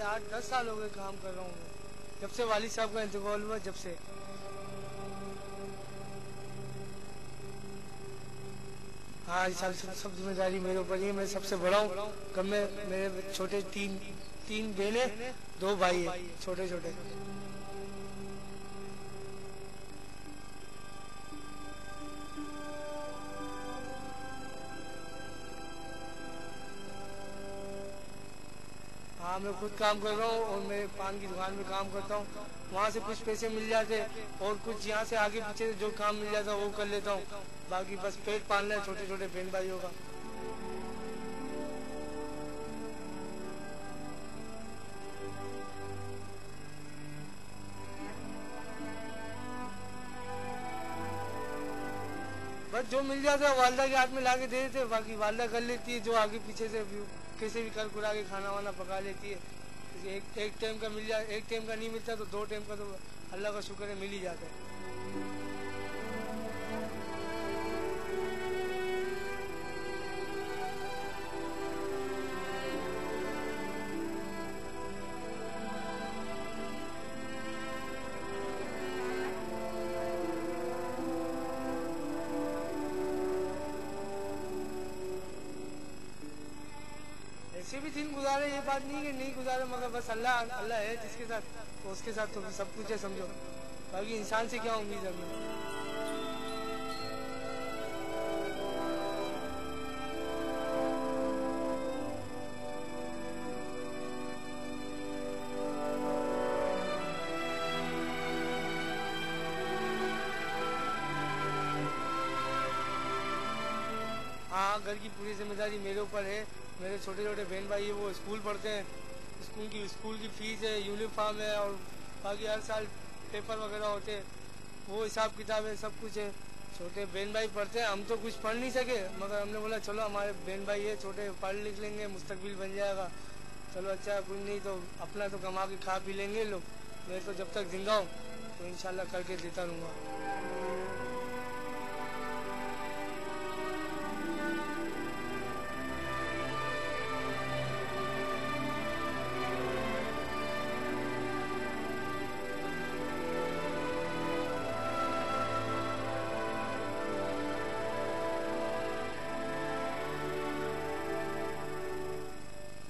8-10 साल हो गए काम कर रहा हूँ मैं, जब से वालिद साहब का इंतकाल हुआ जब से। हाँ इस साल सब जिम्मेदारी मेरे ऊपर ही है। मैं सबसे बड़ा हूँ कब में, मेरे छोटे तीन बहने 2 भाई है छोटे छोटे। हाँ मैं खुद काम कर रहा हूँ और मैं पान की दुकान में काम करता हूँ, वहाँ से कुछ पैसे मिल जाते और कुछ यहाँ से आगे पीछे जो काम मिल जाता है वो कर लेता हूँ, बाकी बस पेट पालना है छोटे छोटे बहन भाइयों का। बस जो मिल जाता है वालदा के हाथ में ला के दे देते, बाकी वालदा कर लेती है जो आगे पीछे से कैसे भी कर कुरा के खाना वाना पका लेती है। एक टाइम का मिल जाए, एक टाइम का नहीं मिलता तो 2 टाइम का तो अल्लाह का शुक्र है मिल ही जाता है। ऐसे भी दिन गुजारे, ये बात नहीं कि नहीं गुजारे, मगर बस अल्लाह है जिसके साथ तो उसके साथ तो सब कुछ है समझो, बाकी इंसान से क्या उम्मीद है। हाँ घर की पूरी जिम्मेदारी मेरे ऊपर है। मेरे छोटे छोटे बहन भाई है वो स्कूल पढ़ते हैं, स्कूल की फीस है, यूनिफॉर्म है और बाकी हर साल पेपर वगैरह होते हैं, वो हिसाब किताब है, सब कुछ है। छोटे बहन भाई पढ़ते हैं, हम तो कुछ पढ़ नहीं सके मगर हमने बोला चलो हमारे बहन भाई है छोटे पढ़ लिख लेंगे, मुस्तकबिल बन जाएगा, चलो अच्छा कुछ नहीं तो अपना तो कमा के खा पी लेंगे लोग। मैं तो जब तक जिंदा हूँ तो इंशाल्लाह करके देता रहूँगा।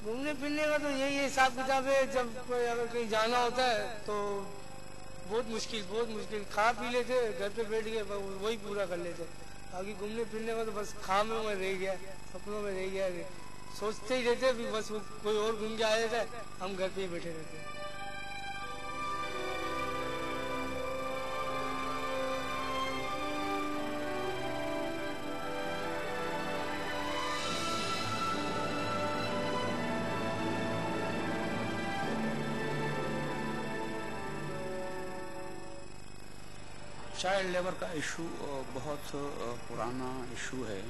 घूमने फिरने का तो यही हिसाब किताब है, जब कोई अगर कहीं जाना होता है तो बहुत मुश्किल खा पी लेते घर पे बैठ के वही पूरा कर लेते। बाकी घूमने फिरने का तो बस ख्वाबों में रह गया, सपनों में रह गया, सोचते ही रहते भी बस वो कोई और घूम के आ जाता है, हम घर पे ही बैठे रहते हैं। चाइल्ड लेबर का इशू बहुत पुराना इशू है,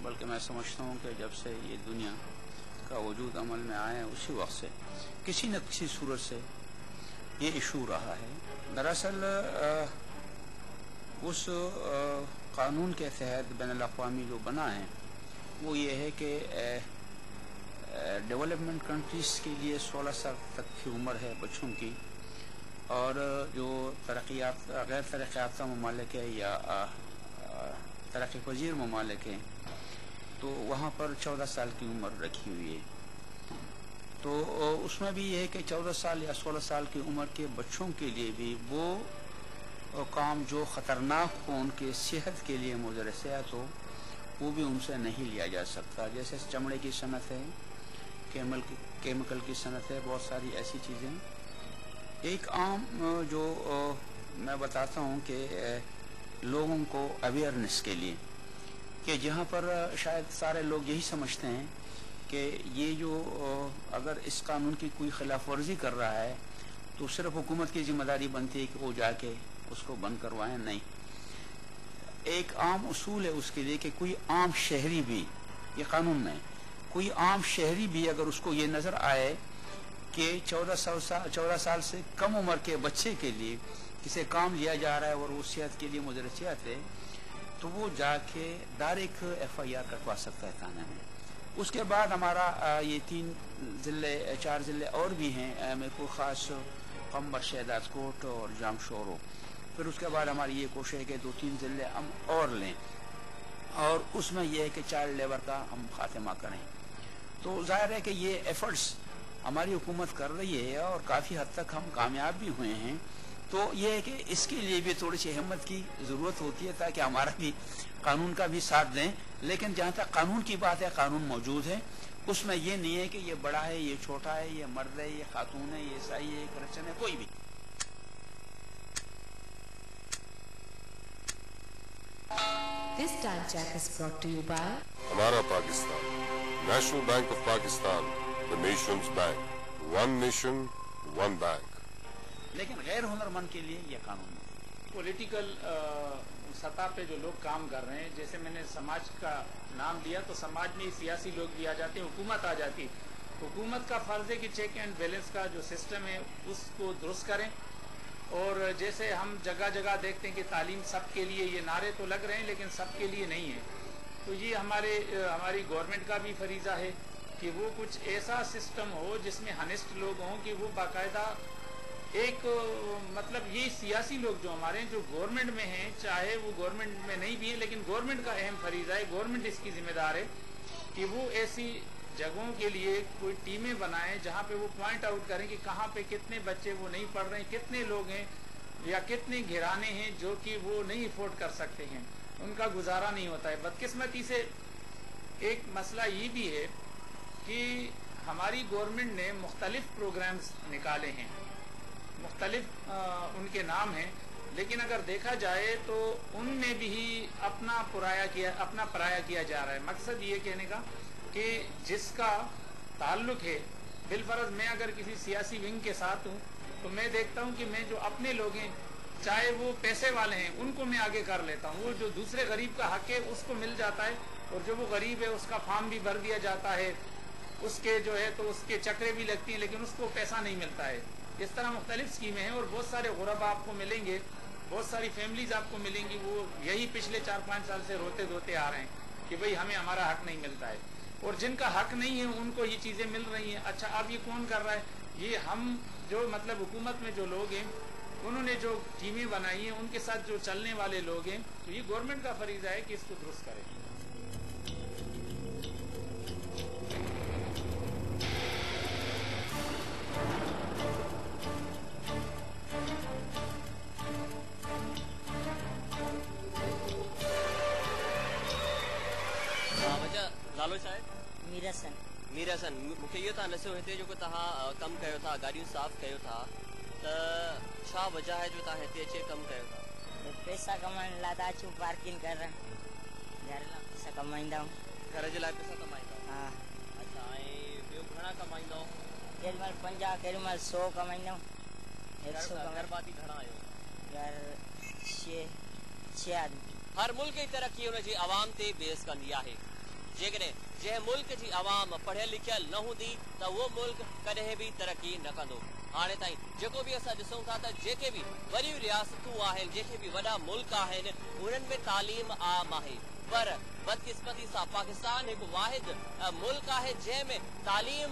बल्कि मैं समझता हूँ कि जब से ये दुनिया का वजूद अमल में आया है उसी वक्त से किसी न किसी सूरत से ये इशू रहा है। दरअसल उस कानून के तहत बैनुल-अक़वामी जो बना है वो ये है कि डेवलपमेंट कंट्रीज़ के लिए 16 साल तक की उम्र है बच्चों की, और जो गैर तरक्की याफ्ता ममालिक है या तरक्की पजीर ममालिक हैं तो वहाँ पर 14 साल की उम्र रखी हुई है। तो उसमें भी ये है कि 14 साल या 16 साल की उम्र के बच्चों के लिए भी वो काम जो ख़तरनाक हो, उनके सेहत के लिए मुज़र सेहत हो, वो भी उनसे नहीं लिया जा सकता। जैसे चमड़े की सनत है, केमिकल की सनत है, बहुत सारी ऐसी चीज़ें। एक आम जो मैं बताता हूँ कि लोगों को अवेयरनेस के लिए कि जहाँ पर शायद सारे लोग यही समझते हैं कि ये जो अगर इस कानून की कोई खिलाफ वर्जी कर रहा है तो सिर्फ हुकूमत की जिम्मेदारी बनती है कि वो जाके उसको बंद करवाएं। नहीं, एक आम उसूल है उसके लिए कि कोई आम शहरी भी, ये कानून में कोई आम शहरी भी अगर उसको ये नज़र आए कि 14 साल से कम उम्र के बच्चे के लिए किसी काम लिया जा रहा है और वो सेहत के लिए मुज़र सेहत है, तो वो जाके डायरेक्ट FIR कटवा सकता है थाने में। उसके बाद हमारा ये 4 ज़िले और भी हैं, मेरे को ख़ास कंबर, शहदाद कोट और जाम शोरो। फिर उसके बाद हमारी ये कोशिश है कि 2-3 ज़िले हम और लें और उसमें यह है कि चाइल्ड लेबर का हम खात्मा करें। तो जाहिर है कि ये एफर्ट्स हमारी हुकूमत कर रही है और काफ़ी हद तक हम कामयाब भी हुए हैं। तो ये है कि इसके लिए भी थोड़ी सी हिम्मत की ज़रूरत होती है ताकि हमारा भी कानून का भी साथ दें। लेकिन जहाँ तक कानून की बात है, कानून मौजूद है, उसमें ये नहीं है कि ये बड़ा है, ये छोटा है, ये मर्द है, ये खातून है, ये ईसाई है, ये क्रिश्चियन है, कोई भी। This time check is brought to you by हमारा Pakistan, national bank of Pakistan, the Nations bank, one nation one bank. लेकिन गैर हुनरमंद के लिए यह कानून है। पॉलिटिकल सतह पे जो लोग काम कर रहे हैं, जैसे मैंने समाज का नाम लिया तो समाज में सियासी लोग भी आ जाते हैं, हुकूमत आ जाती है। हुकूमत का फर्ज है कि चेक एंड बैलेंस का जो सिस्टम है उसको दुरुस्त करें। और जैसे हम जगह जगह देखते हैं कि तालीम सबके लिए, ये नारे तो लग रहे हैं लेकिन सबके लिए नहीं है। तो ये हमारी गवर्नमेंट का भी फरीज़ा है कि वो कुछ ऐसा सिस्टम हो जिसमें हनेस्ट लोग हों, कि वो बाकायदा एक मतलब ये सियासी लोग जो हमारे हैं, जो गवर्नमेंट में हैं, चाहे वो गवर्नमेंट में नहीं भी है, लेकिन गवर्नमेंट का अहम फरीज़ा है, गवर्नमेंट इसकी जिम्मेदार है कि वो ऐसी जगहों के लिए कोई टीमें बनाएं जहां पे वो पॉइंट आउट करें कि कहां पे कितने बच्चे वो नहीं पढ़ रहे हैं, कितने लोग हैं या कितने घराने हैं जो कि वो नहीं अफोर्ड कर सकते हैं, उनका गुजारा नहीं होता है। बदकिस्मती से एक मसला ये भी है कि हमारी गवर्नमेंट ने मुख्तलिफ प्रोग्राम्स निकाले हैं, मुख्तलिफ उनके नाम हैं, लेकिन अगर देखा जाए तो उनमें भी अपना पराया किया जा रहा है। मकसद ये कहने का कि जिसका ताल्लुक है, बिलफर्ज मैं अगर किसी सियासी विंग के साथ हूँ तो मैं देखता हूँ कि मैं जो अपने लोग हैं, चाहे वो पैसे वाले हैं, उनको मैं आगे कर लेता हूँ। वो जो दूसरे गरीब का हक है उसको मिल जाता है, और जो वो गरीब है उसका फॉर्म भी भर दिया जाता है, उसके जो है तो उसके चक्रे भी लगती हैं, लेकिन उसको पैसा नहीं मिलता है। इस तरह मुख्तलिफ स्कीमें हैं और बहुत सारे गुरबा आपको मिलेंगे, बहुत सारी फैमिलीज आपको मिलेंगी, वो यही पिछले 4-5 साल से रोते धोते आ रहे हैं कि भाई हमें हमारा हक नहीं मिलता है। और जिनका हक नहीं है उनको ये चीजें मिल रही हैं। अच्छा, अब ये कौन कर रहा है? ये हम जो मतलब हुकूमत में जो लोग हैं, उन्होंने जो टीमें बनाई हैं, उनके साथ जो चलने वाले लोग हैं, तो ये गवर्नमेंट का फरीजा है कि इसको दुरुस्त करें। नालो छा आहे? मीरासन। मूंखे इहो तव्हां ॾिसो, हिते जेको तव्हां कमु कयो था, गाॾियूं साफ़ कयो था, त छा वजह आहे जो तव्हां हिते अची कमु कयो था? पैसा कमाइण लाइ था अचूं, पार्किंग करण, घर लाइ पैसा कमाईंदा आहियूं। घर जे लाइ पैसा कमाईंदा? हा। अच्छा, ऐं ॿियो घणा कमाईंदा? केॾी महिल 50, केॾी महिल 100 कमाईंदा आहियूं। घरबाती घणा आहियो? घर 6 आदमी। हर मुल्क जी तरक़ी हुनजी आवाम ते बेस कंदी आहे। जेकॾहिं जंहिं मुल्क जी आवाम पढ़ियल लिखियल न हूंदी त उहो मुल्क कॾहिं बि तरक़ी न कंदो। हाणे ताईं जेको बि असां ॾिसूं था त जेके बि वॾियूं रियासतूं आहिनि, जेके बि वॾा मुल्क आहिनि, उन्हनि में तालीम आम आहे, पर बदकिस्मती सां पाकिस्तान हिकु वाहिद मुल्क आहे जंहिंमें तालीम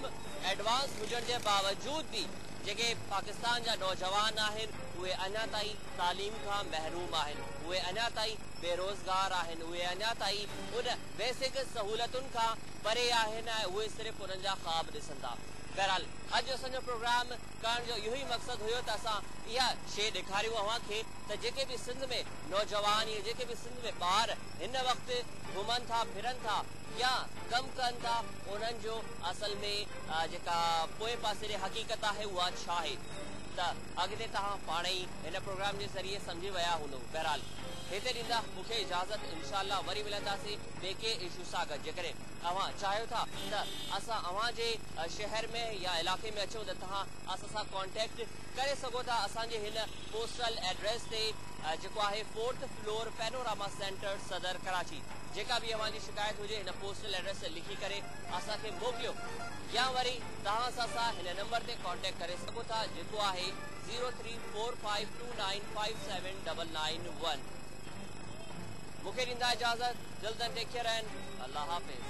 एडवांस हुजण जे बावजूद भी जेके पाकिस्तान जा नौजवान आहिनि उहे अञा ताईं तालीम खां महरूम आहिनि, उहे अञा ताईं बेरोज़गार आहिनि, उहे अञा ताईं उन बेसिक सहूलतुनि खां परे आहिनि ऐं उहे सिर्फ़ु उन्हनि जा ख्वाब ॾिसनि था। बहरहाल अॼु असांजो प्रोग्राम करण जो इहो ई मक़सदु हुयो त असां इहा शइ ॾेखारियूं अव्हांखे त जेके बि सिंध में नौजवान या जेके बि सिंध में ॿार हिन वक़्तु घुमनि था, फिरनि था या कमु कनि था, उन्हनि जो असल में जेका पोएं पासे जी हक़ीक़त आहे उहा छा आहे, त अॻिते तव्हां पाण ई हिन प्रोग्राम जे ज़रिए सम्झी विया हूंदो। बहरहाल हिते ॾींदा मूंखे इजाज़त, इंशाअल्लाह वरी मिलंदासीं ॿिए के इशू सां गॾु। जेकॾहिं तव्हां चाहियो था त असां अव्हां जे शहर में या इलाइक़े में अचूं त तव्हां असां सां कॉन्टेक्ट करे सघो था असांजे हिन पोस्टल एड्रेस ते, जेको आहे 4th फ्लोर पैनोरामा सेंटर, सदर कराची। जेका बि अव्हांजी शिकायत हुजे हिन पोस्टल एड्रेस ते लिखी करे असांखे मोकिलियो, या वरी तव्हां असां हिन नंबर ते कॉन्टेक्ट करे सघो था जेको आहे 0345295791। मूंखे ॾींदा इजाज़त, जल्द टेक केयर एंड अल्लाह हाफ़िज़।